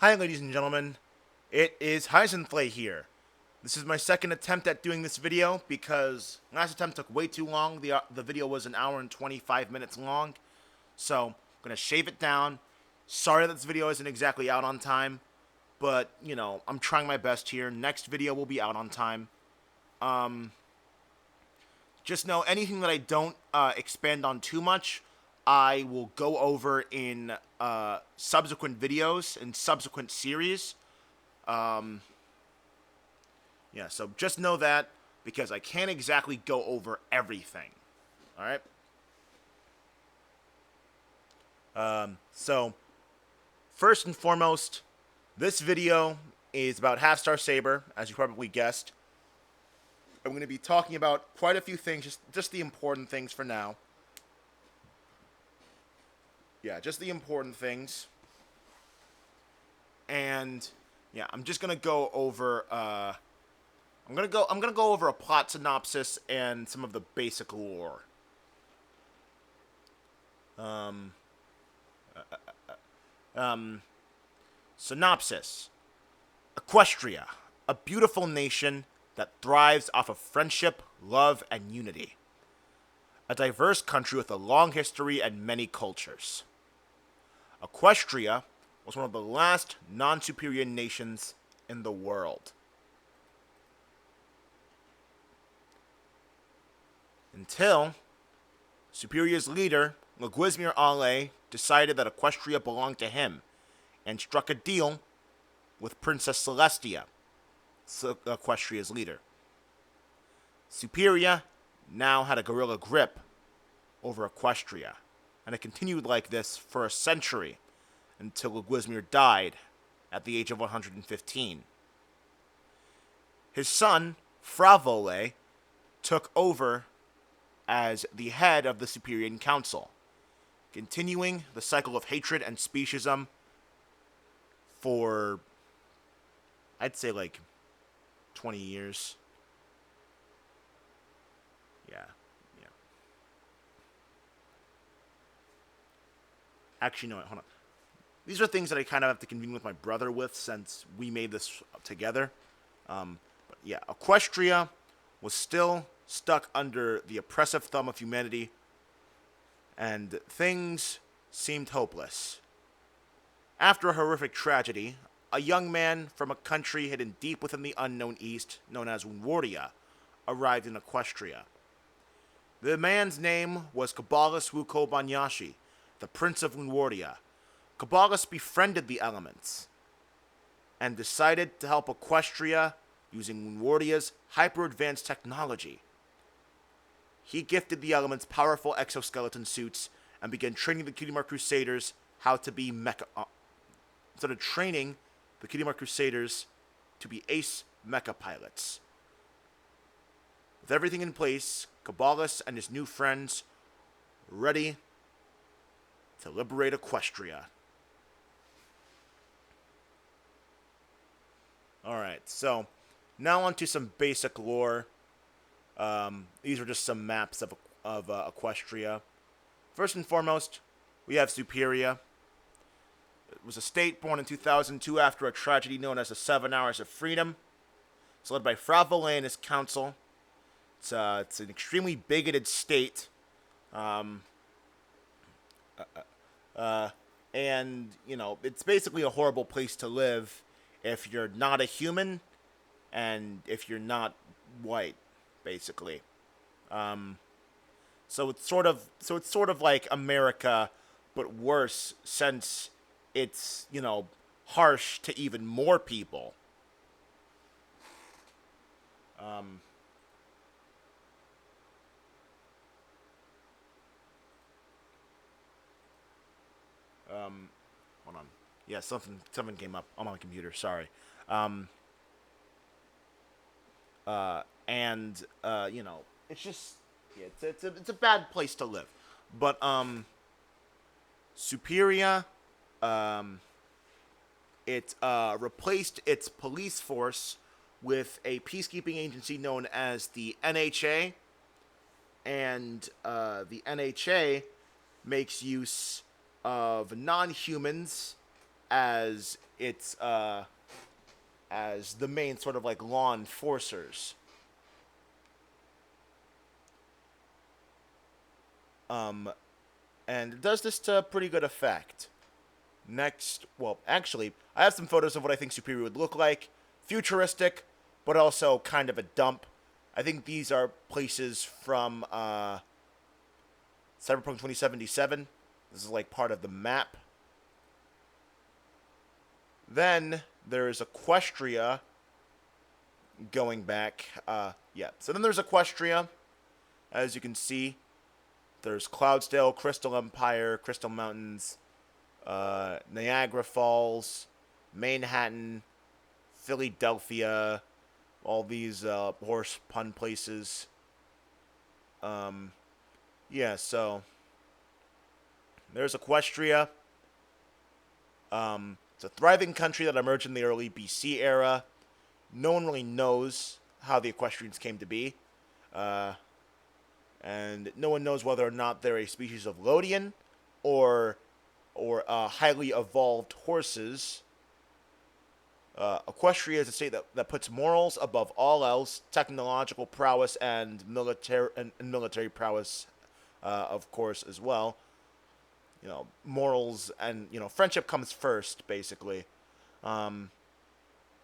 Hi, ladies and gentlemen. It is Heisenflay here. This is my second attempt at doing this video because last attempt took way too long. The video was an hour and 25 minutes long, so I'm gonna shave it down. Sorry that this video isn't exactly out on time, but I'm trying my best here. Next video will be out on time. Just know anything that I don't expand on too much, I will go over in subsequent videos and subsequent series. Yeah, so just know that because I can't exactly go over everything. All right. So first and foremost, this video is about Hals-Star Saber, as you probably guessed. I'm going to be talking about quite a few things, just the important things for now. Yeah, just the important things. And yeah, I'm just gonna go over. I'm gonna go over a plot synopsis and some of the basic lore. Um, Synopsis: Equestria, a beautiful nation that thrives off of friendship, love, and unity. A diverse country with a long history and many cultures. Equestria was one of the last non-superior nations in the world. Until Superior's leader, Leguizamir Ale, decided that Equestria belonged to him and struck a deal with Princess Celestia, Equestria's leader. Superior now had a guerrilla grip over Equestria, and it continued like this for a century until Leguizamir died at the age of 115. His son, Fravole, took over as the head of the Superior Council, continuing the cycle of hatred and speciesism for, I'd say, like 20 years. Yeah. Actually, no, wait, hold on. These are things that I kind of have to convene with my brother with since we made this together. But yeah, Equestria was still stuck under the oppressive thumb of humanity, and things seemed hopeless. After a horrific tragedy, a young man from a country hidden deep within the unknown East, known as Unwardia, arrived in Equestria. The man's name was Cabalus Wuko Banyashi, the Prince of Unwardia. Cabalus befriended the elements and decided to help Equestria using Unwardia's hyper-advanced technology. He gifted the elements powerful exoskeleton suits and began training the Cutie Mark Crusaders how to be started training the Cutie Mark Crusaders to be ace mecha pilots. With everything in place, Cabalus and his new friends were ready to liberate Equestria. Alright, so now on to some basic lore. These are just some maps of Equestria. First and foremost, we have Superior. It was a state born in 2002 after a tragedy known as the 7 Hours of Freedom. It's led by Fravole and his council. It's an extremely bigoted state. And, it's basically a horrible place to live if you're not a human and if you're not white, basically. So it's sort of like America, but worse since it's, harsh to even more people. Hold on. Yeah, something came up on my computer. Sorry. It's just it's a bad place to live. But Superior, it replaced its police force with a peacekeeping agency known as the NHA, and the NHA makes use of non-humans as it's as the main sort of like law enforcers. Um, and it does this to pretty good effect. Next, well, actually, I have some photos of what I think Superior would look like. Futuristic, but also kind of a dump. I think these are places from Cyberpunk 2077. This is like part of the map. Then there's Equestria going back. Yeah, so then there's Equestria. As you can see, there's Cloudsdale, Crystal Empire, Crystal Mountains, Niagara Falls, Manhattan, Philadelphia, all these horse pun places. Yeah, so there's Equestria. It's a thriving country that emerged in the early BC era. No one really knows how the Equestrians came to be. And no one knows whether or not they're a species of Lodian or highly evolved horses. Equestria is a state that puts morals above all else, technological prowess and military prowess, of course, as well. Morals and friendship comes first, basically. And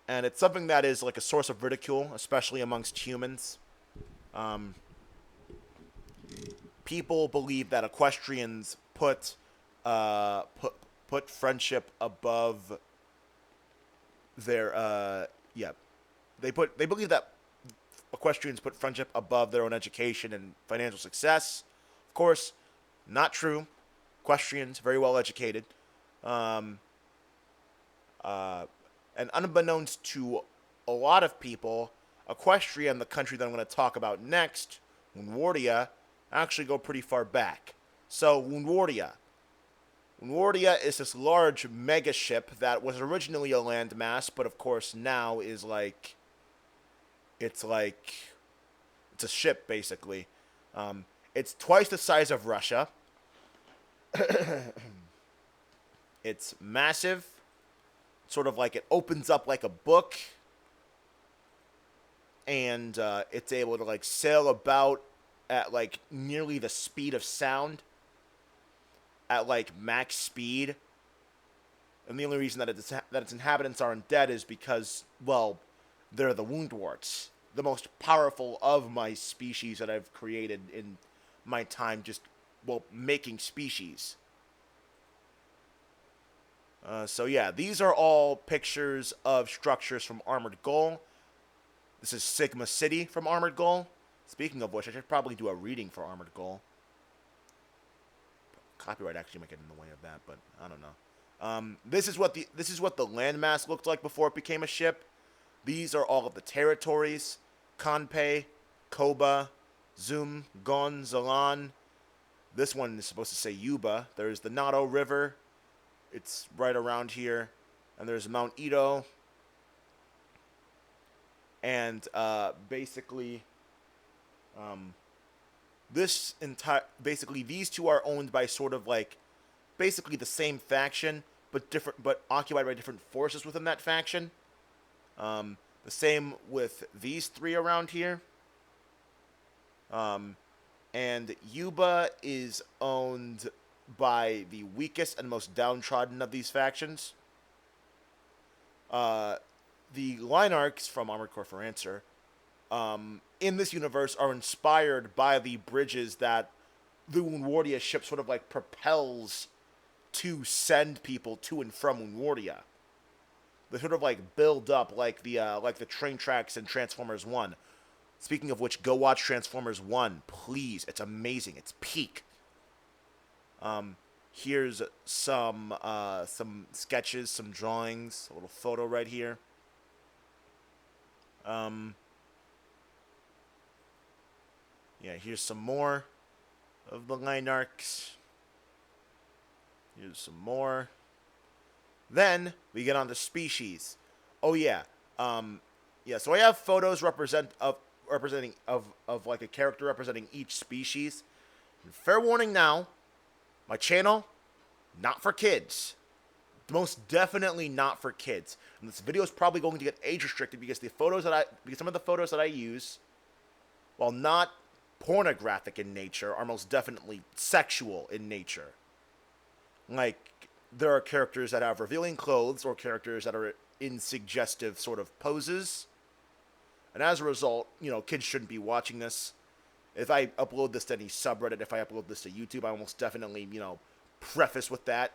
it's something that is like a source of ridicule, especially amongst humans. People believe that equestrians put friendship above their they believe that equestrians put friendship above their own education and financial success. Of course, not true. Equestrians very well educated, and unbeknownst to a lot of people, Equestria and the country that I'm going to talk about next, Woundwardia, actually go pretty far back. So Woundwardia is this large mega ship that was originally a landmass, but of course now is it's a ship basically. It's twice the size of Russia. It's massive, sort of like it opens up like a book, and it's able to like sail about at like nearly the speed of sound, at like max speed. And the only reason that its inhabitants aren't dead is because, well, they're the Woundwarts, the most powerful of my species that I've created in my time just, well, making species. So yeah, these are all pictures of structures from Armored Goal. This is Sigma City from Armored Goal. Speaking of which, I should probably do a reading for Armored Goal. Copyright actually might get in the way of that, but I don't know. This is what the landmass looked like before it became a ship. These are all of the territories: Kanpei, Koba, Zum, Gon, Zalan. This one is supposed to say Yuba. There's the Nato River. It's right around here. And there's Mount Ito. And basically, these two are owned by sort of like basically the same faction, but occupied by different forces within that faction. The same with these three around here. And Yuba is owned by the weakest and most downtrodden of these factions. The line arcs from Armored Core for Answer in this universe are inspired by the bridges that the Woundwardia ship sort of like propels to send people to and from Woundwardia. They sort of like build up like the train tracks in Transformers 1. Speaking of which, go watch Transformers 1, please. It's amazing. It's peak. Here's some sketches, some drawings, a little photo right here. Yeah, here's some more of the line arcs. Here's some more. Then we get on to species. Oh yeah. Yeah, so I have photos representing like a character representing each species. And fair warning now, my channel, not for kids. most definitely not for kids. And this video is probably going to get age restricted because because some of the photos that I use, while not pornographic in nature, are most definitely sexual in nature. Like, there are characters that have revealing clothes or characters that are in suggestive sort of poses. And as a result, kids shouldn't be watching this. If I upload this to any subreddit, if I upload this to YouTube, I almost definitely, preface with that.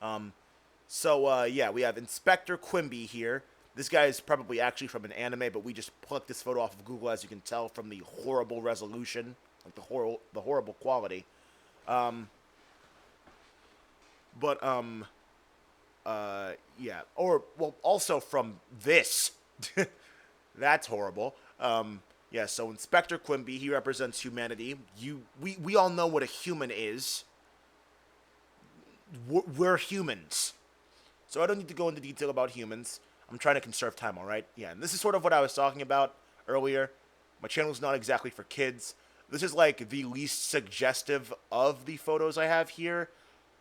Yeah, we have Inspector Quimby here. This guy is probably actually from an anime, but we just plucked this photo off of Google, as you can tell from the horrible resolution, like the horrible quality. Yeah. Or, well, also from this. That's horrible. Yeah, so Inspector Quimby, he represents humanity. We all know what a human is. We're humans. So I don't need to go into detail about humans. I'm trying to conserve time, alright? Yeah, and this is sort of what I was talking about earlier. My channel's not exactly for kids. This is like the least suggestive of the photos I have here,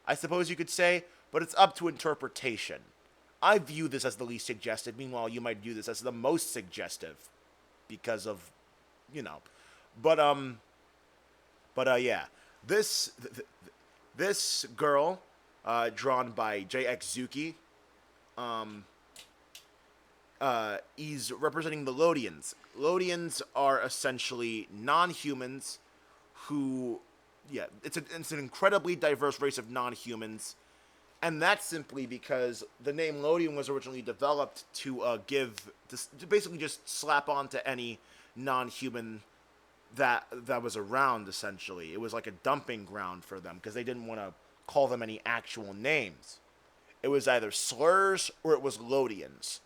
I suppose you could say, but it's up to interpretation. I view this as the least suggestive. Meanwhile, you might view this as the most suggestive because of, But yeah, this girl, drawn by JX Zuki, he's representing the Lodians. Lodians are essentially non-humans who, yeah, it's an incredibly diverse race of non-humans. And that's simply because the name Lodian was originally developed to to basically just slap onto any non-human that was around, essentially. It was like a dumping ground for them because they didn't want to call them any actual names. It was either slurs or it was Lodians.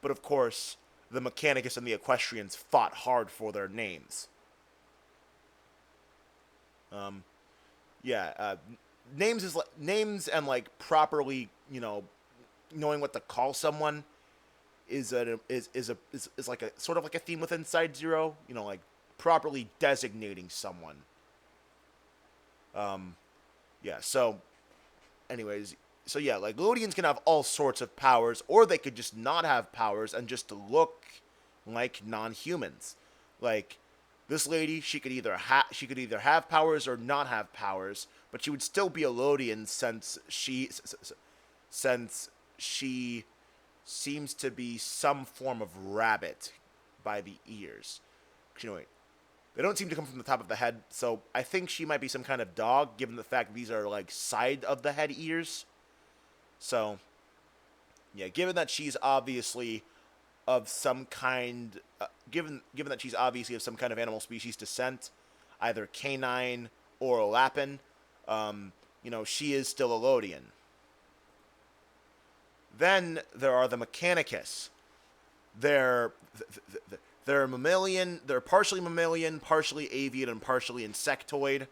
But of course, the Mechanicus and the Equestrians fought hard for their names. Names and like properly, knowing what to call someone is like a sort of like a theme with Inside Zero. Like properly designating someone. Yeah. So, anyways, yeah, like Lodians can have all sorts of powers, or they could just not have powers and just look like non-humans. Like this lady, she could either have powers or not have powers, but she would still be a Lodian since she seems to be some form of rabbit by the ears. They don't seem to come from the top of the head, so I think she might be some kind of dog, given the fact these are like side of the head ears. So, yeah, given that she's obviously of some kind, given that she's obviously of some kind of animal species descent, either canine or Lapin, she is still a Lodian. Then there are the Mechanicus. They're mammalian. They're partially mammalian, partially avian, and partially insectoid.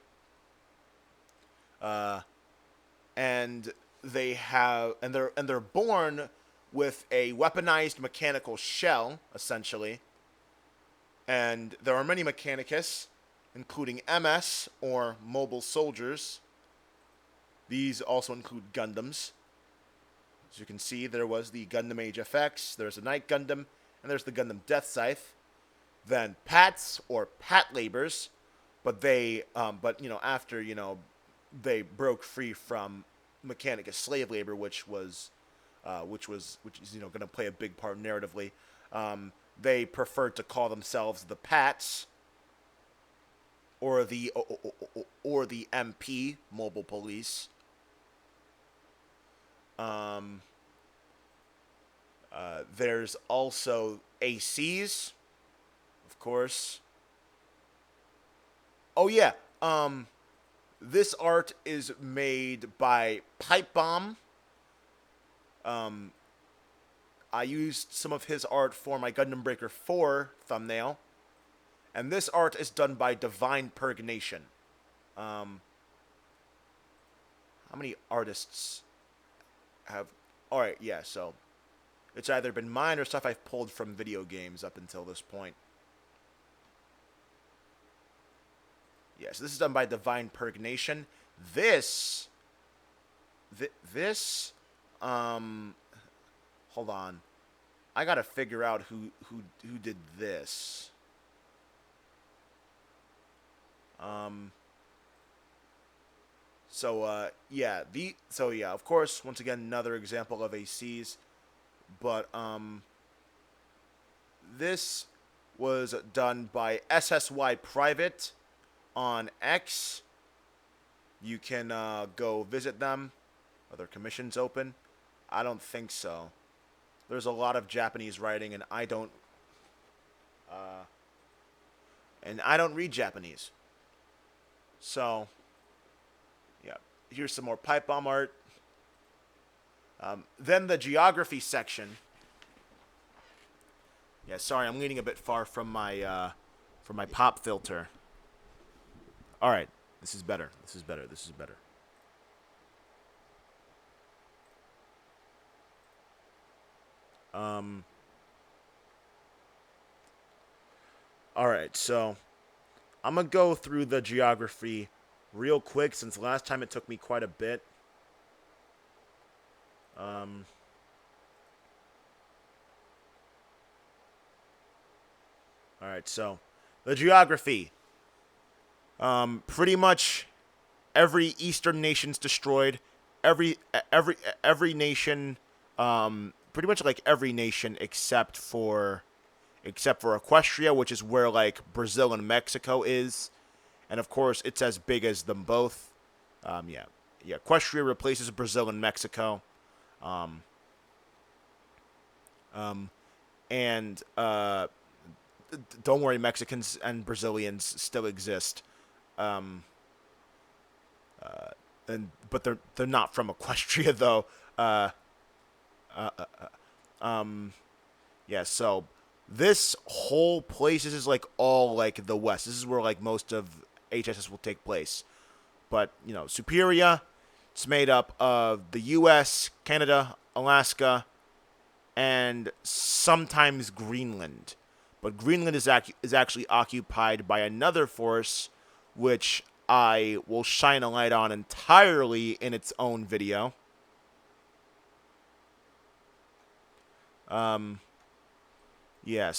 And they're born with a weaponized mechanical shell, essentially. And there are many Mechanicus, including MS, or mobile soldiers. These also include Gundams. As you can see, there was the Gundam Age FX, there's a Night Gundam, and there's the Gundam Death Scythe. Then Pats, or Pat Labors, but after, they broke free from Mechanicus slave labor, which is going to play a big part narratively. They preferred to call themselves the Pats, or the MP, Mobile Police. There's also ACs, of course. Oh yeah, this art is made by Pipe Bomb. I used some of his art for my Gundam Breaker 4 thumbnail. And this art is done by Divine Purgnation. How many artists have... Alright, yeah, so... It's either been mine or stuff I've pulled from video games up until this point. Yeah, so this is done by Divine Purgnation. This This, um, hold on. I gotta figure out who did this. Um, so of course, once again, another example of ACs, but this was done by SSY Private on X. You can go visit them. Are their commissions open? I don't think so. There's a lot of Japanese writing, uh, and I don't read Japanese. So yeah, here's some more pipe bomb art. Then the geography section. Yeah, sorry, I'm leaning a bit far from my pop filter. All right, this is better. This is better. This is better. Um. All right, so I'm gonna go through the geography real quick since last time it took me quite a bit. Um. All right, so the geography. Pretty much every Eastern nation's destroyed. Every every nation, pretty much like every nation except for Equestria, which is where like Brazil and Mexico is, and of course it's as big as them both. Yeah, yeah. Equestria replaces Brazil and Mexico, um, um, and don't worry, Mexicans and Brazilians still exist. Um, but they're not from Equestria though. Uh, uh, uh, um, yeah. So this whole place, this is like all like the West. This is where like most of HSS will take place. But Superior, it's made up of the U.S., Canada, Alaska, and sometimes Greenland. But Greenland is actually occupied by another force, which I will shine a light on entirely in its own video. Um, yeah,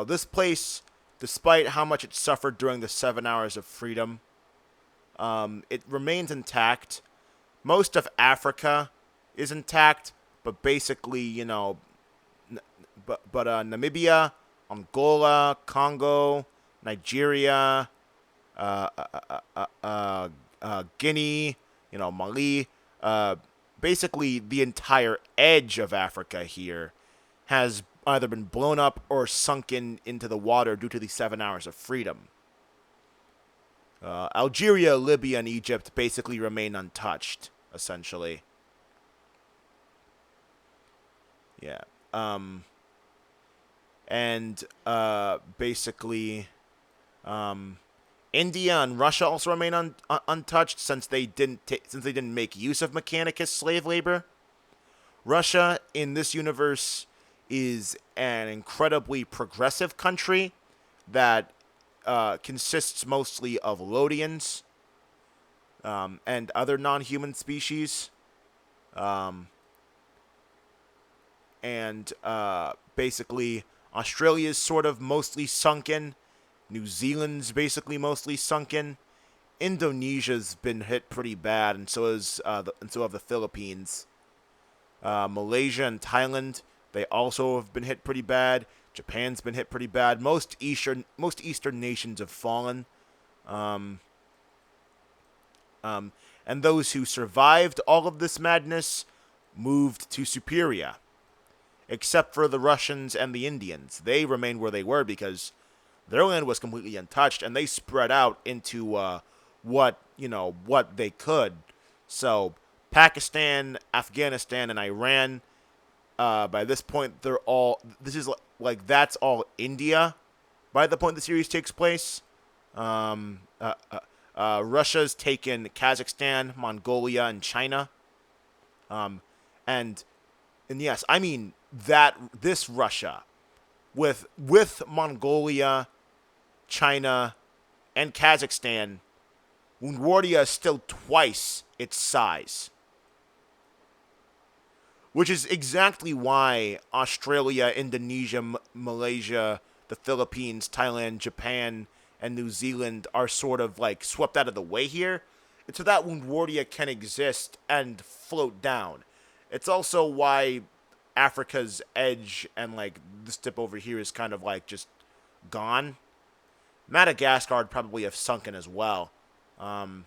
this place, despite how much it suffered during the 7 hours of freedom, it remains intact. Most of Africa is intact, but basically, Namibia, Angola, Congo, Nigeria, uh, uh, Guinea, Mali, basically the entire edge of Africa here has either been blown up or sunken into the water due to the 7 hours of freedom. Algeria, Libya, and Egypt basically remain untouched, essentially. Yeah. And basically, India and Russia also remain untouched since they didn't make use of Mechanicus slave labor. Russia in this universe is an incredibly progressive country that consists mostly of Lodians and other non-human species. And basically, Australia's sort of mostly sunken. New Zealand's basically mostly sunken. Indonesia's been hit pretty bad, and so have the Philippines. Malaysia and Thailand, they also have been hit pretty bad. Japan's been hit pretty bad. Most Eastern nations have fallen. And those who survived all of this madness moved to Superior. Except for the Russians and the Indians. They remained where they were because their land was completely untouched, and they spread out into what they could. So Pakistan, Afghanistan, and Iran. By this point, this is like that's all India. By the point the series takes place, Russia's taken Kazakhstan, Mongolia, and China. And yes, I mean this Russia with Mongolia, China, and Kazakhstan Woundwardia is still twice its size. Which is exactly why Australia, Indonesia, Malaysia, the Philippines, Thailand, Japan, and New Zealand are sort of like swept out of the way here. It's so that Woundwardia can exist and float down. It's also why Africa's edge and like this tip over here is kind of like just gone. Madagascar would probably have sunken as well. Um,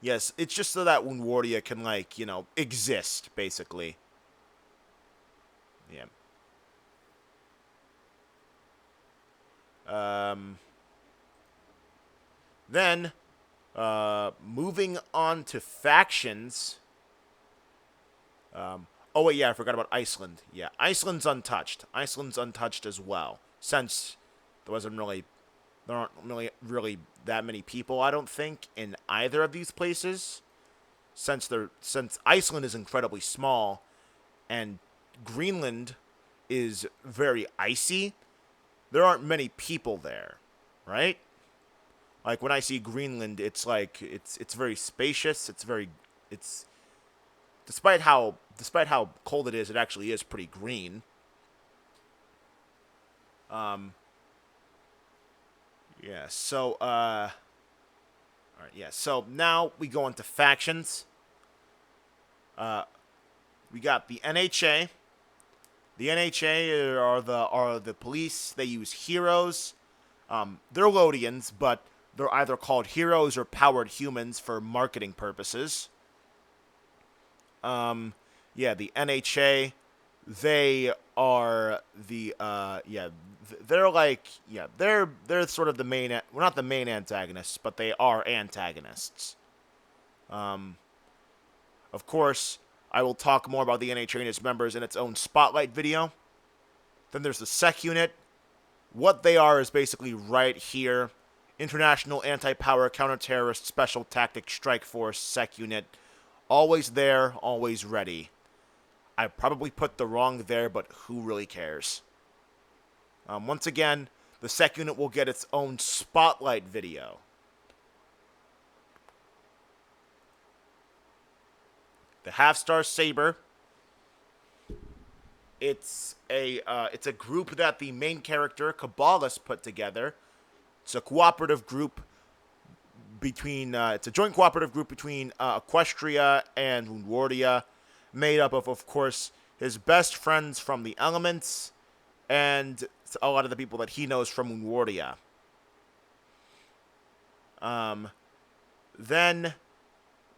yes, it's just so that Woundwardia can like, exist, basically. Yeah. Um, then, moving on to factions. Oh wait, yeah, I forgot about Iceland. Yeah, Iceland's untouched. Iceland's untouched as well, since there aren't really that many people. I don't think in either of these places, since Iceland is incredibly small, and Greenland is very icy. There aren't many people there, right? Like when I see Greenland, it's like it's very spacious. It's despite how cold it is, it actually is pretty green. Um, yeah. So all right. Yeah. So now we go into factions. Uh, we got the NHA. The NHA are the police. They use heroes. They're Lodians, but they're either called heroes or powered humans for marketing purposes. Yeah, the NHA, they are they're like, they're sort of the main, well, not the main antagonists, but they are antagonists. Um, of course, I will talk more about the NHA and its members in its own spotlight video. Then there's the SEC unit. What they are is basically right here. International Anti-Power Counter-Terrorist Special Tactics Strike Force SEC unit. Always there, always ready. I probably put the wrong there, but who really cares? Once again, the SEC unit will get its own spotlight video. The Hals-Star Saber. It's a group that the main character Cabalus put together. It's a cooperative group it's a joint cooperative group between Equestria and Woundwardia, made up of course, his best friends from the elements and a lot of the people that he knows from Woundwardia. Then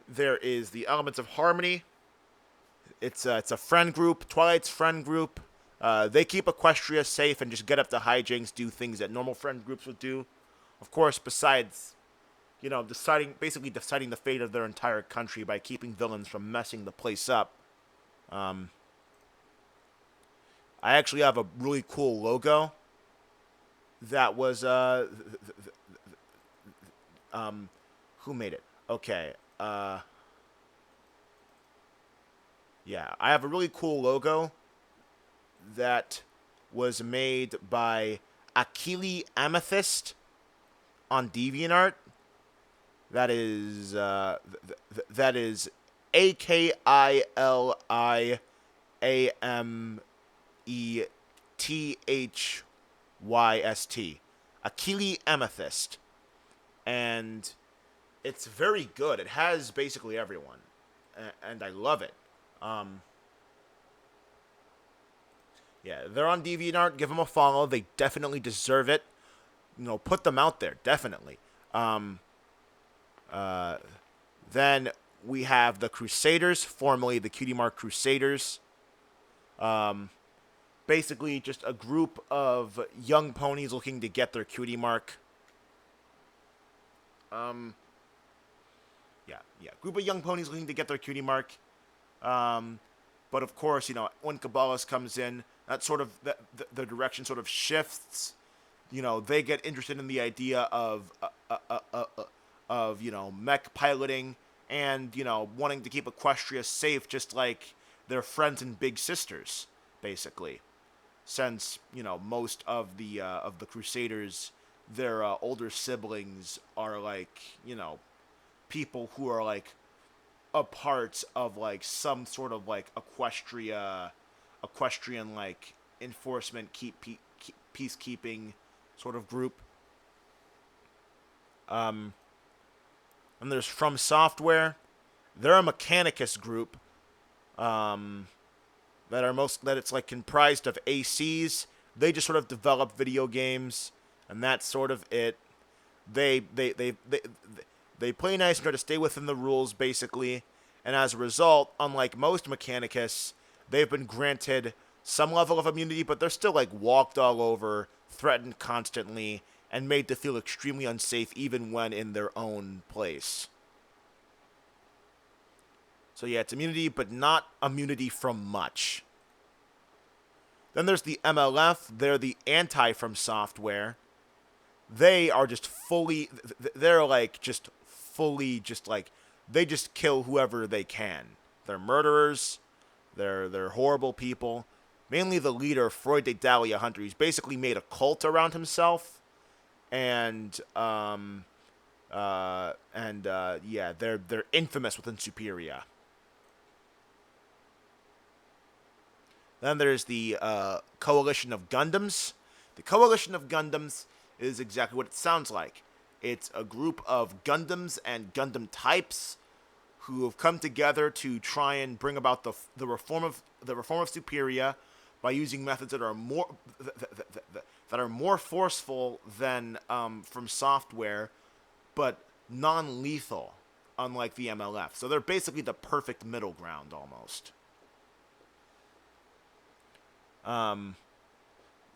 there is the Elements of Harmony. It's a friend group, Twilight's friend group. They keep Equestria safe and just get up to hijinks, do things that normal friend groups would do. Of course, besides, deciding the fate of their entire country by keeping villains from messing the place up. I actually have a really cool logo that was who made it? Okay. Yeah, I have a really cool logo that was made by Akili Amethyst on DeviantArt. That is that is AKILIAMETHYST. Akili Amethyst. And it's very good. It has basically everyone. And I love it. Yeah, they're on DeviantArt. Give them a follow. They definitely deserve it. Put them out there. Definitely. Then we have the Crusaders, formerly the Cutie Mark Crusaders. Basically, just a group of young ponies looking to get their Cutie Mark. Group of young ponies looking to get their Cutie Mark. But of course, when Cabalus comes in, that sort of the direction sort of shifts. They get interested in the idea of mech piloting and wanting to keep Equestria safe, just like their friends and big sisters, basically. Since most of the Crusaders their older siblings are like, people who are like a part of like some sort of like equestrian like enforcement peacekeeping sort of group. And there's From Software. They're a Mechanicus group. That it's like comprised of ACs. They just sort of develop video games, and that's sort of it. They play nice and try to stay within the rules, basically. And as a result, unlike most Mechanicus, they've been granted some level of immunity, but they're still like walked all over, threatened constantly, and made to feel extremely unsafe even when in their own place. So yeah, it's immunity, but not immunity from much. Then there's the MLF. They're the anti-From Software. They are just fully, they're like just fully just like, they just kill whoever they can. They're murderers. They're horrible people. Mainly the leader, Freud de Dahlia Hunter. He's basically made a cult around himself. And yeah, they're infamous within Superia. Then there's the Coalition of Gundams. The Coalition of Gundams is exactly what it sounds like. It's a group of Gundams and Gundam types who have come together to try and bring about the reform of Superia by using methods that are more forceful than From Software, but non-lethal, unlike the MLF. So they're basically the perfect middle ground almost.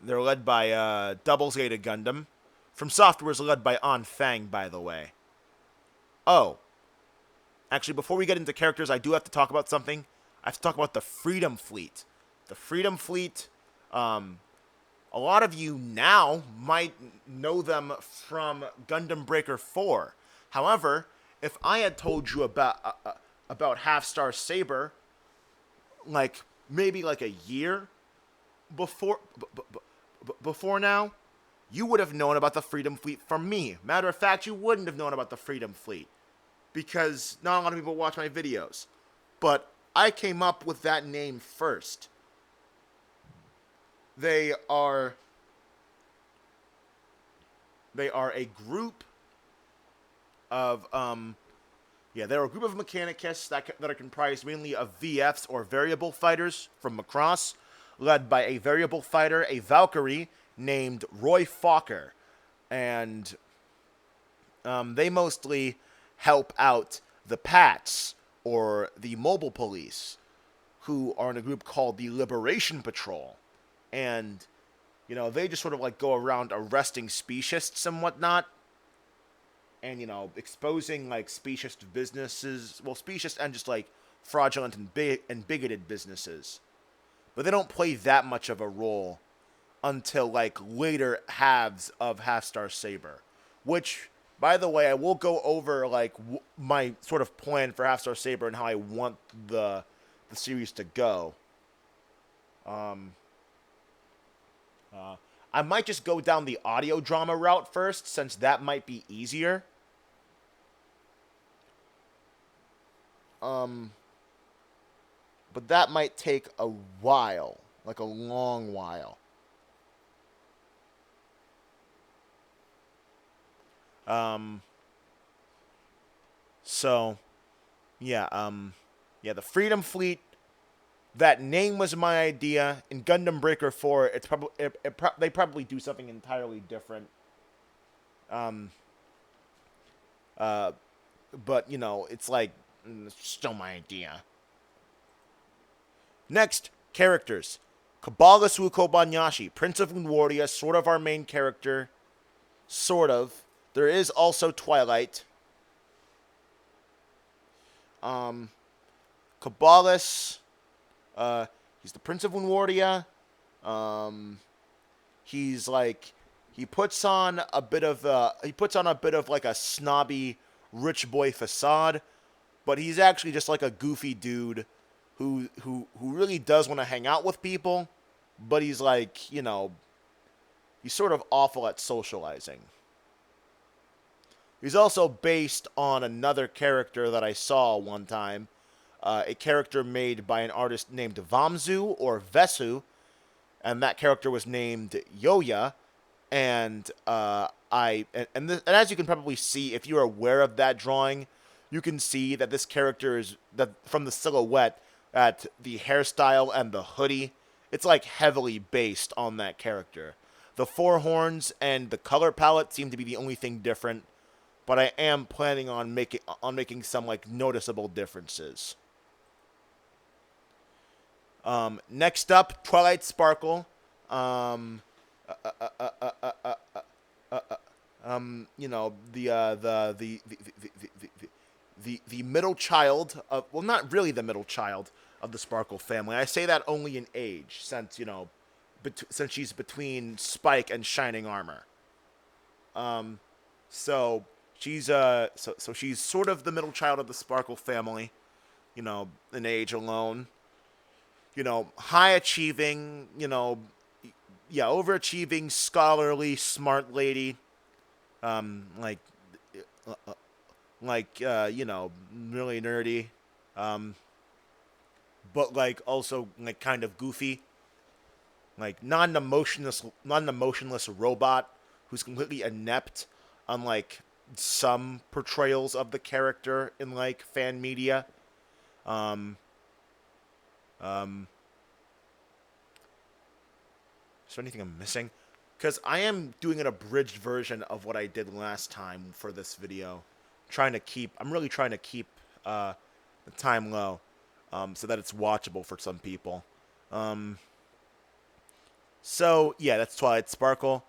They're led by Double Zeta Gundam. From Software is led by An Fang, by the way. Oh. Actually, before we get into characters, I do have to talk about something. I have to talk about the Freedom Fleet. The Freedom Fleet, a lot of you now might know them from Gundam Breaker 4. However, if I had told you about Hals-Star Saber, like maybe like a year before now, you would have known about the Freedom Fleet from me. Matter of fact, you wouldn't have known about the Freedom Fleet because not a lot of people watch my videos. But I came up with that name first. They are a group of they're a group of Mechanicus that are comprised mainly of VFs or variable fighters from Macross, led by a variable fighter, a Valkyrie named Roy Fokker, and they mostly help out the Pats or the Mobile Police, who are in a group called the Liberation Patrol. And, they just sort of like go around arresting speciesists and whatnot. And, exposing like speciesist businesses. Well, speciesist and just like fraudulent and bigoted businesses. But they don't play that much of a role until like later halves of Hals-Star Saber. Which, by the way, I will go over like my sort of plan for Hals-Star Saber and how I want the series to go. I might just go down the audio drama route first, since that might be easier. But that might take a while, like a long while. So, yeah, the Freedom Fleet. That name was my idea. In Gundam Breaker 4, it's probably they probably do something entirely different. But it's like it's still my idea. Next, characters. Kabbalah Kobayashi, Prince of Unwardia, sort of our main character. Sort of. There is also Twilight. Kabbalah. He's the Prince of Unwardia. He's like he puts on a bit of like a snobby rich boy facade, but he's actually just like a goofy dude who really does want to hang out with people, but he's like, he's sort of awful at socializing. He's also based on another character that I saw one time, a character made by an artist named Vamzu or Vesu, and that character was named Yoya. And and as you can probably see, if you're aware of that drawing, you can see that this character is that from the silhouette, at the hairstyle and the hoodie, it's like heavily based on that character. The four horns and the color palette seem to be the only thing different, but I am planning on making some like noticeable differences. Next up, Twilight Sparkle. Um, you know, the middle child of, well, not really the middle child of the Sparkle family. I say that only in age, since since she's between Spike and Shining Armor. So so she's sort of the middle child of the Sparkle family, in age alone. High achieving, yeah, overachieving, scholarly, smart lady. Like, really nerdy. Um, but like also like kind of goofy. Like non-emotionless robot who's completely inept, unlike some portrayals of the character in like fan media. Um, um, is there anything I'm missing? Because I am doing an abridged version of what I did last time for this video. I'm really trying to keep the time low, so that it's watchable for some people. Um, so yeah, that's Twilight Sparkle.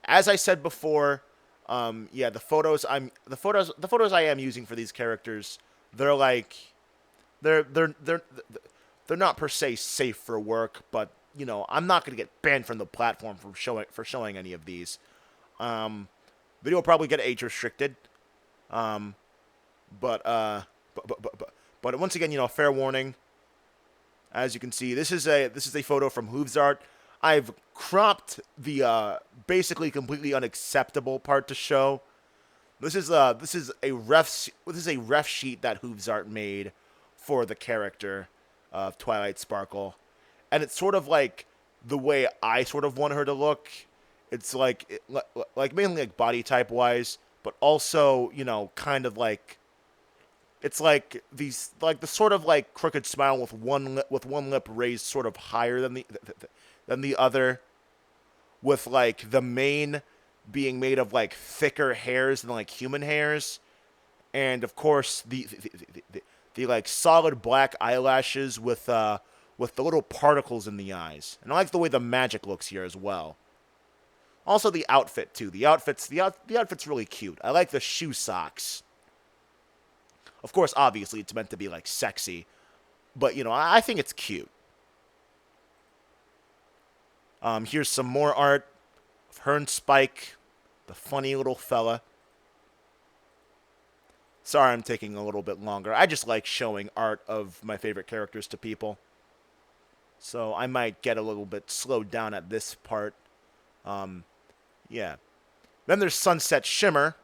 As I said before, yeah, the photos I am using for these characters, they're like, they're they're they're they're not per se safe for work, but I'm not gonna get banned from the platform for showing any of these. Video will probably get age restricted. Um, but but once again, fair warning. As you can see, this is a photo from Hooves Art. I've cropped the basically completely unacceptable part to show. This is a ref sheet that Hooves Art made for the character of Twilight Sparkle, and it's sort of like the way I sort of want her to look. It's like mainly like body type wise, but also kind of like, it's like the sort of like crooked smile with one lip raised sort of higher than the other, with like the mane being made of like thicker hairs than like human hairs, and of course the like solid black eyelashes with the little particles in the eyes. And I like the way the magic looks here as well. Also the outfit too. The outfit's really cute. I like the shoe socks. Of course, obviously it's meant to be like sexy, but I think it's cute. Here's some more art of her and Spike, the funny little fella. Sorry I'm taking a little bit longer. I just like showing art of my favorite characters to people. So I might get a little bit slowed down at this part. Yeah. Then there's Sunset Shimmer.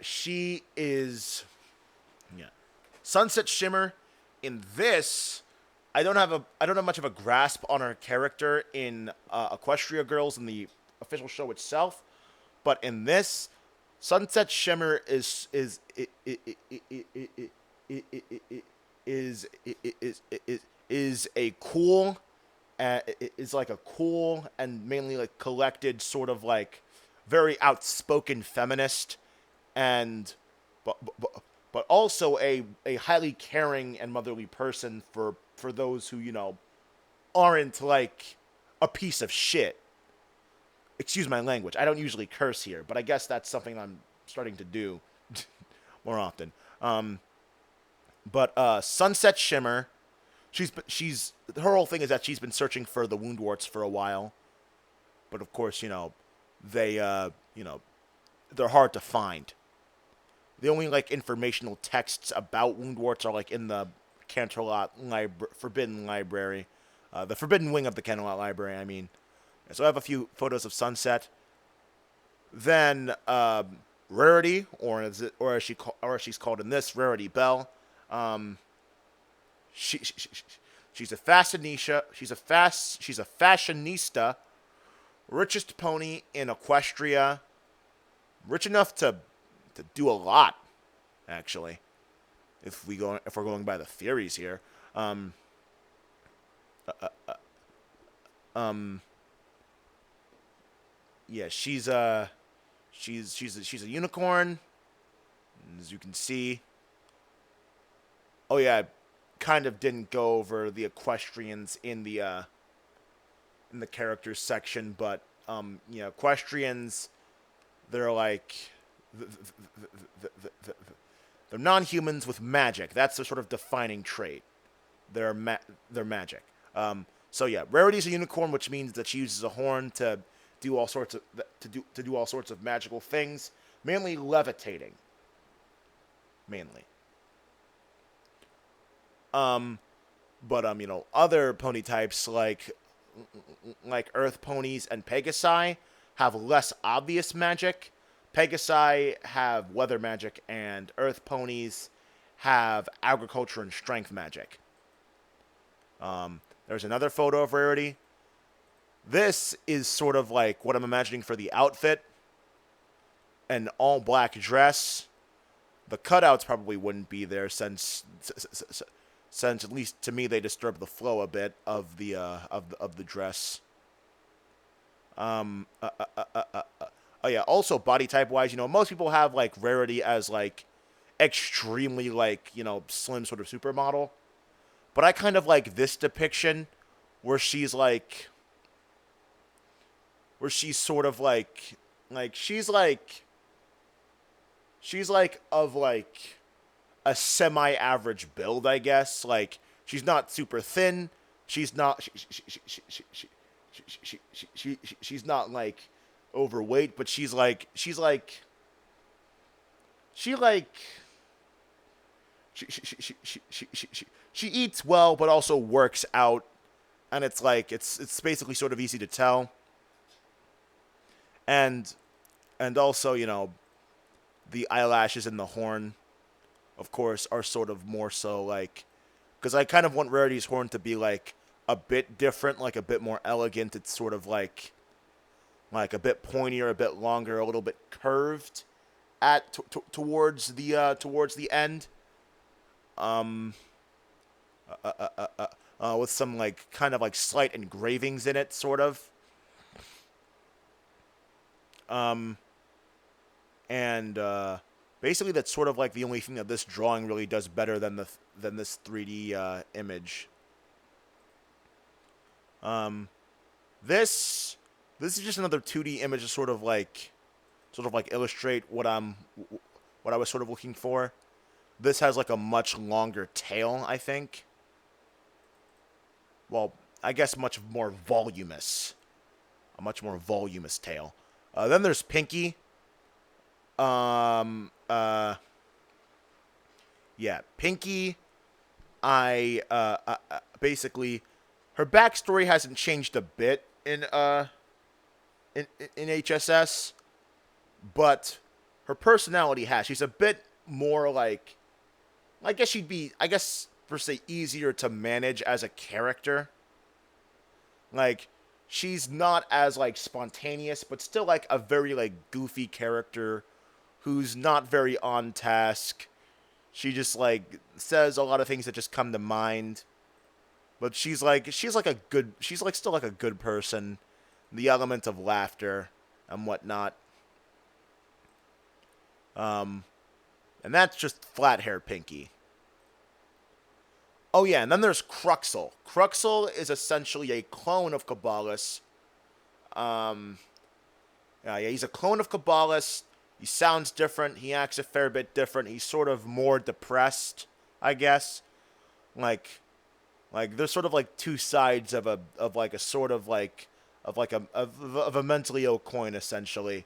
She is, yeah. Sunset Shimmer in this, I don't have much of a grasp on her character in Equestria Girls in the official show itself, but in this, Sunset Shimmer is a cool, is like a cool and mainly like collected sort of like very outspoken feminist, and but also a highly caring and motherly person for those who aren't like a piece of shit. Excuse my language. I don't usually curse here, but I guess that's something I'm starting to do more often. But Sunset Shimmer, she's her whole thing is that she's been searching for the wound warts for a while, but of course they they're hard to find. The only like informational texts about wound warts are like in the Canterlot Forbidden Library, the Forbidden Wing of the Canterlot Library. I mean, so I have a few photos of Sunset. Then Rarity, or is it, or as she's called in this, Rarity Bell. Um, she she's a fashionista. She's a fashionista, richest pony in Equestria, rich enough to do a lot, actually. If we're going by the theories here, um, um, yeah, she's a unicorn, as you can see. Oh yeah, I kind of didn't go over the equestrians in the characters section, but equestrians, they're like they're non-humans with magic. That's their sort of defining trait. They're magic. So yeah, Rarity's a unicorn, which means that she uses a horn to do all sorts of to do all sorts of magical things, mainly levitating. Mainly. Um, but other pony types like Earth ponies and Pegasi have less obvious magic. Pegasi have weather magic, and Earth ponies have agriculture and strength magic. There's another photo of Rarity. This is sort of like what I'm imagining for the outfit. An all black dress. The cutouts probably wouldn't be there since at least to me they disturb the flow a bit of the dress. Um, uh, uh, uh, uh, uh, oh yeah. Also, body type wise, most people have like Rarity as like extremely like slim sort of supermodel, but I kind of like this depiction where she's sort of like she's like of like a semi-average build, I guess. Like she's not super thin. She's not she's not like overweight, but she like she eats well, but also works out, and it's like it's basically sort of easy to tell, and also the eyelashes and the horn, of course, are sort of more so like because I kind of want Rarity's horn to be like a bit different, like a bit more elegant. It's sort of like a bit pointier, a bit longer, a little bit curved at towards the end. Um, with some like kind of like slight engravings in it, sort of. Um, and basically that's sort of like the only thing that this drawing really does better than this 3D image. Um, this this is just another 2D image to sort of like illustrate what I was sort of looking for. This has like a much longer tail, I think. Well, I guess much more voluminous, a much more voluminous tail. Then there's Pinky. Um, uh, yeah, Pinky. Basically, her backstory hasn't changed a bit in HSS, but her personality has. She's a bit more like, I guess per se easier to manage as a character. Like she's not as like spontaneous, but still like a very like goofy character who's not very on task. She just like says a lot of things that just come to mind. But she's like still like a good person. The element of laughter and whatnot. Um, and that's just flat hair Pinky. Oh yeah, and then there's Cruxel. Cruxel is essentially a clone of Cabalus. Um, yeah, he's a clone of Cabalus. He sounds different. He acts a fair bit different. He's sort of more depressed, I guess. Like, there's sort of like two sides of like a sort of a mentally ill coin, essentially.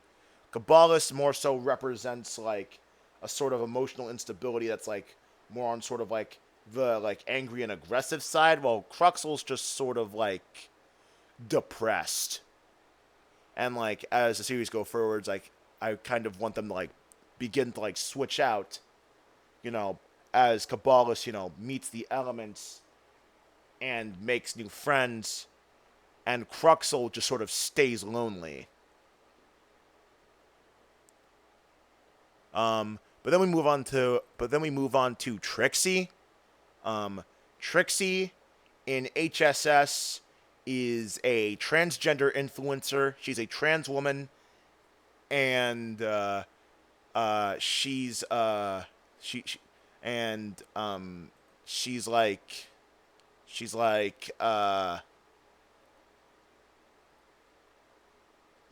Cabalus more so represents like a sort of emotional instability that's like more on sort of like the like angry and aggressive side, while Cruxel's just sort of like depressed. And like as the series go forwards, like I kind of want them to like begin to like switch out, you know, as Cabalus, meets the elements and makes new friends, and Cruxel just sort of stays lonely. But then we move on to Trixie. Trixie in HSS is a transgender influencer. She's a trans woman, and she's she and she's like she's like well,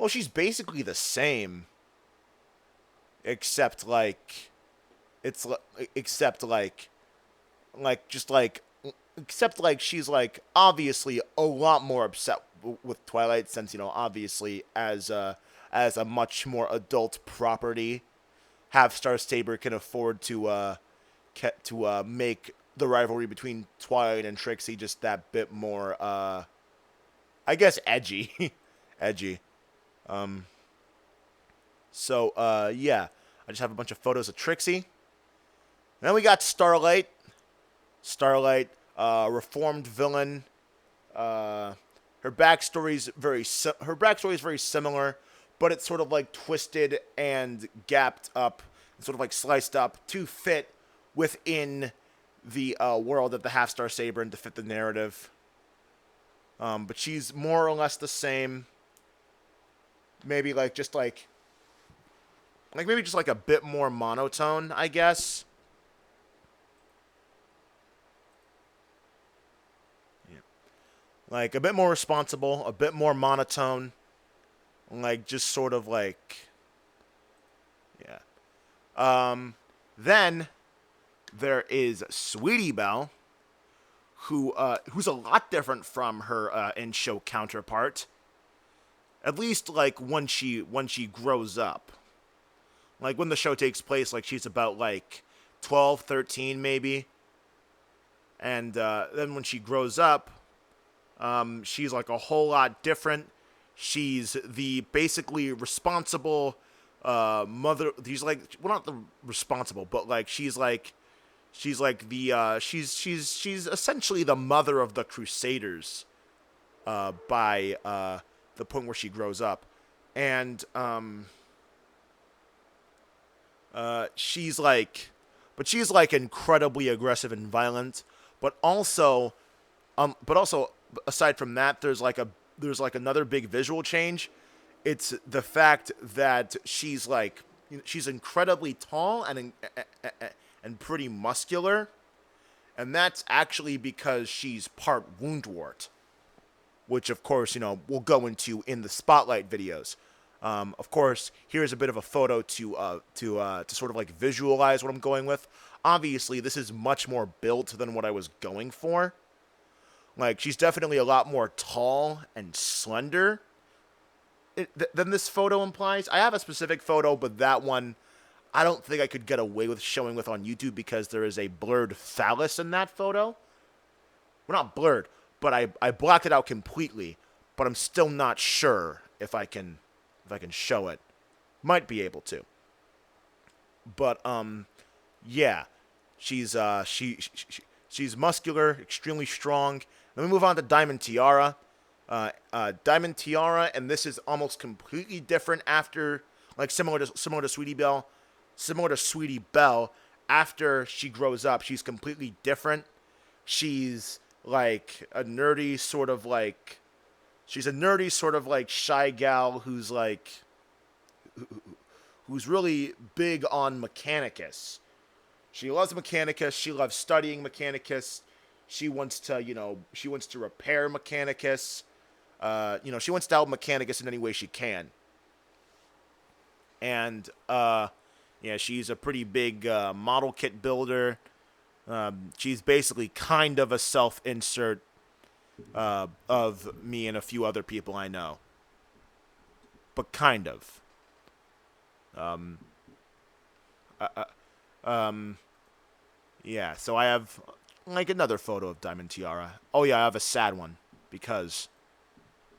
she's basically the same, except like it's except like just like except like she's like obviously a lot more upset with Twilight, since obviously as a much more adult property, Half-Star Saber can afford to make the rivalry between Twilight and Trixie just that bit more I guess edgy. Edgy. Yeah, I just have a bunch of photos of Trixie. And then we got Starlight. Starlight, reformed villain. Her backstory is very similar, but it's sort of like twisted and gapped up, and sort of like sliced up to fit within the world of the Half-Star Saber and to fit the narrative. But she's more or less the same. Maybe maybe just like a bit more monotone, I guess. Like a bit more responsible, a bit more monotone, like just sort of like, yeah. Then there is Sweetie Belle, who's a lot different from her in-show counterpart. At least like when she grows up. Like when the show takes place, like she's about like 12, 13 maybe. And then when she grows up, she's like a whole lot different. She's the basically responsible mother. She's like, well, not the responsible, but like she's essentially the mother of the Crusaders by the point where she grows up, and she's like incredibly aggressive and violent, but also aside from that, there's like another big visual change. It's the fact that she's incredibly tall and pretty muscular, and that's actually because she's part Woundwort, which of course we'll go into in the spotlight videos. Of course, here's a bit of a photo to sort of like visualize what I'm going with. Obviously, this is much more built than what I was going for. Like, she's definitely a lot more tall and slender than this photo implies. I have a specific photo, but that one I don't think I could get away with showing with on YouTube because there is a blurred phallus in that photo. Well, not blurred, but I blocked it out completely. But I'm still not sure if I can show it. Might be able to. But yeah, she's she's muscular, extremely strong. Then we move on to Diamond Tiara. Diamond Tiara, and this is almost completely different after, like similar to Sweetie Belle. Similar to Sweetie Belle, after she grows up, she's completely different. She's like a nerdy sort of like shy gal who's really big on Mechanicus. She loves Mechanicus. She loves studying Mechanicus. She wants to repair Mechanicus. She wants to help Mechanicus in any way she can. And yeah, she's a pretty big model kit builder. She's basically kind of a self-insert of me and a few other people I know. But kind of. Yeah, so I have like another photo of Diamond Tiara. Oh yeah, I have a sad one because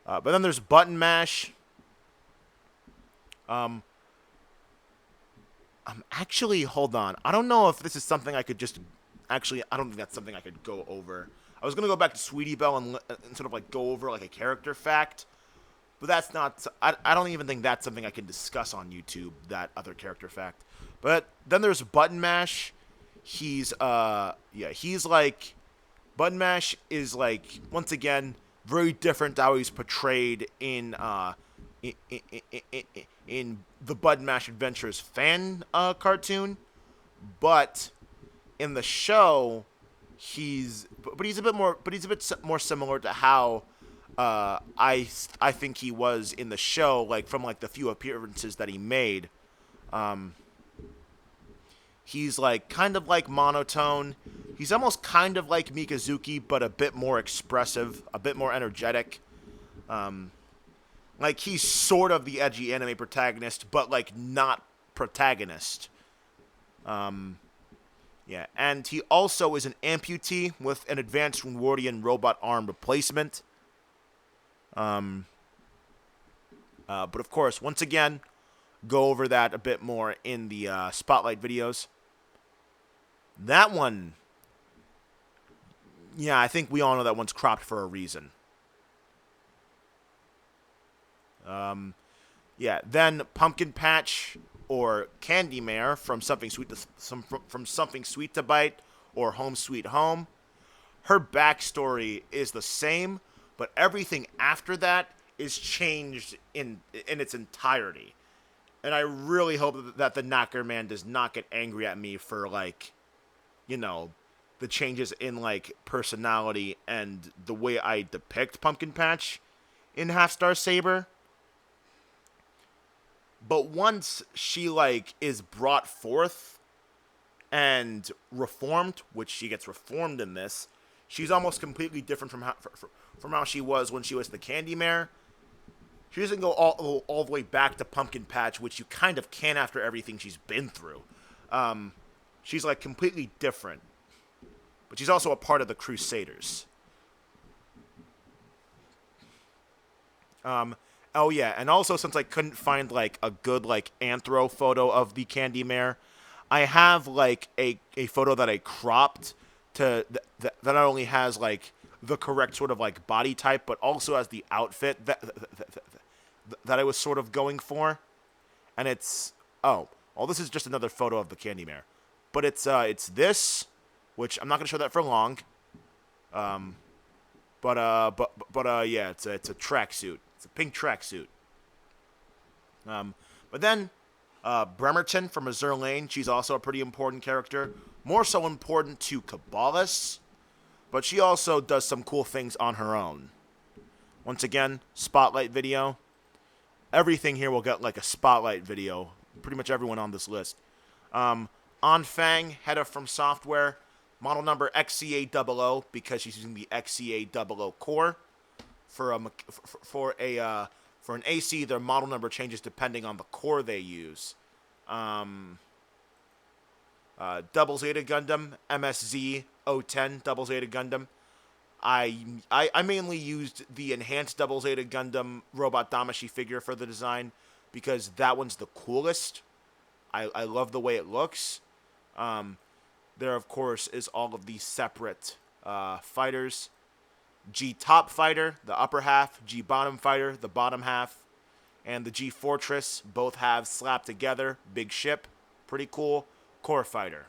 but then there's Button Mash. Actually, hold on. I don't know if this is something I could just. Actually, I don't think that's something I could go over. I was gonna go back to Sweetie Belle and sort of like go over like a character fact, but that's not. I don't even think that's something I can discuss on YouTube. That other character fact. But then there's Button Mash. He's like Button Mash is like once again very different to how he's portrayed in, in, in, in the Button Mash Adventures fan cartoon, but in the show he's a bit more similar to how I think he was in the show, like from like the few appearances that he made. He's like kind of like monotone. He's almost kind of like Mikazuki, but a bit more expressive, a bit more energetic. Like he's sort of the edgy anime protagonist, but like not protagonist. Yeah, and he also is an amputee with an advanced Rewarding robot arm replacement. But of course, once again, go over that a bit more in the spotlight videos. That one, yeah, I think we all know that one's cropped for a reason. Yeah, then Pumpkin Patch or Candy Mare from Something Sweet to Bite or Home Sweet Home. Her backstory is the same, but everything after that is changed in its entirety. And I really hope that the Knocker Man does not get angry at me for like, you know, the changes in like personality and the way I depict Pumpkin Patch in Half-Star Saber. But once she like is brought forth and reformed, which she gets reformed in this, she's almost completely different from how she was when she was the Candy Mare. She doesn't go all the way back to Pumpkin Patch, which you kind of can after everything she's been through. She's like completely different, but she's also a part of the Crusaders. Oh yeah, and also since I couldn't find like a good like anthro photo of the Candy Mare, I have like a photo that I cropped that not only has like the correct sort of like body type, but also has the outfit that I was sort of going for, and it's well this is just another photo of the Candy Mare, but it's this, which I'm not gonna show that for long, yeah, it's a tracksuit. It's a pink tracksuit. But then Bremerton from Azur Lane, she's also a pretty important character. More so important to Cabalus, but she also does some cool things on her own. Once again, spotlight video. Everything here will get like a spotlight video. Pretty much everyone on this list. On Fang, head of From Software, model number XCA00 because she's using the XCA00 core. For an AC, their model number changes depending on the core they use. Double Zeta Gundam, MSZ 010 Double Zeta Gundam. I mainly used the enhanced Double Zeta Gundam Robot Damashi figure for the design because that one's the coolest. I love the way it looks. There, of course, is all of these separate fighters. G Top Fighter, the upper half, G Bottom Fighter, the bottom half, and the G Fortress, both halves slapped together, big ship, pretty cool, Core Fighter.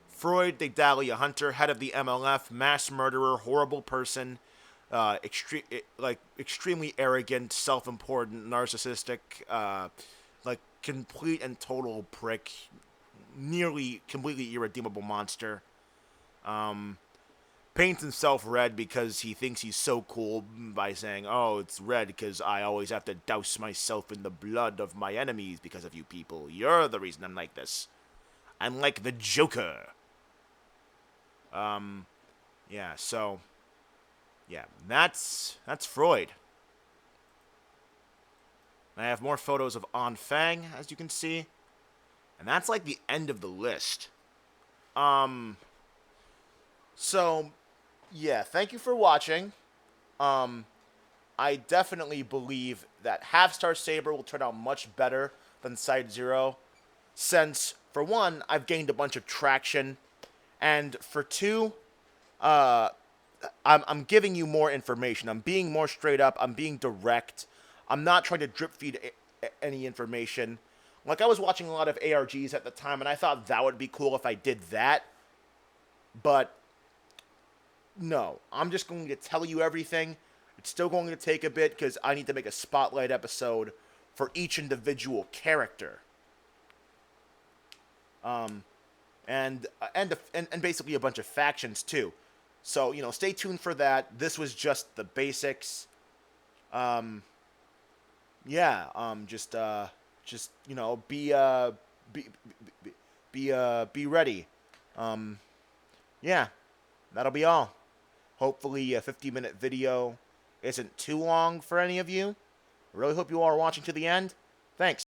Freud, the Dahlia Hunter, head of the MLF, mass murderer, horrible person, extremely arrogant, self-important, narcissistic, like complete and total prick, nearly completely irredeemable monster. Paints himself red because he thinks he's so cool by saying, oh, it's red because I always have to douse myself in the blood of my enemies because of you people. You're the reason I'm like this. I'm like the Joker. Yeah, so, yeah, that's Freud. I have more photos of On Fang, as you can see. And that's like the end of the list. So, yeah, thank you for watching. I definitely believe that Half-Star Saber will turn out much better than Side Zero, since, for one, I've gained a bunch of traction, and for two, uh, I'm giving you more information. I'm being more straight up. I'm being direct. I'm not trying to drip feed any information. Like, I was watching a lot of ARGs at the time, and I thought that would be cool if I did that. But, no. I'm just going to tell you everything. It's still going to take a bit, because I need to make a spotlight episode for each individual character. And basically a bunch of factions, too. So, stay tuned for that. This was just the basics. Yeah, just be ready. Yeah, that'll be all. Hopefully a 50-minute video isn't too long for any of you. I really hope you all are watching to the end. Thanks.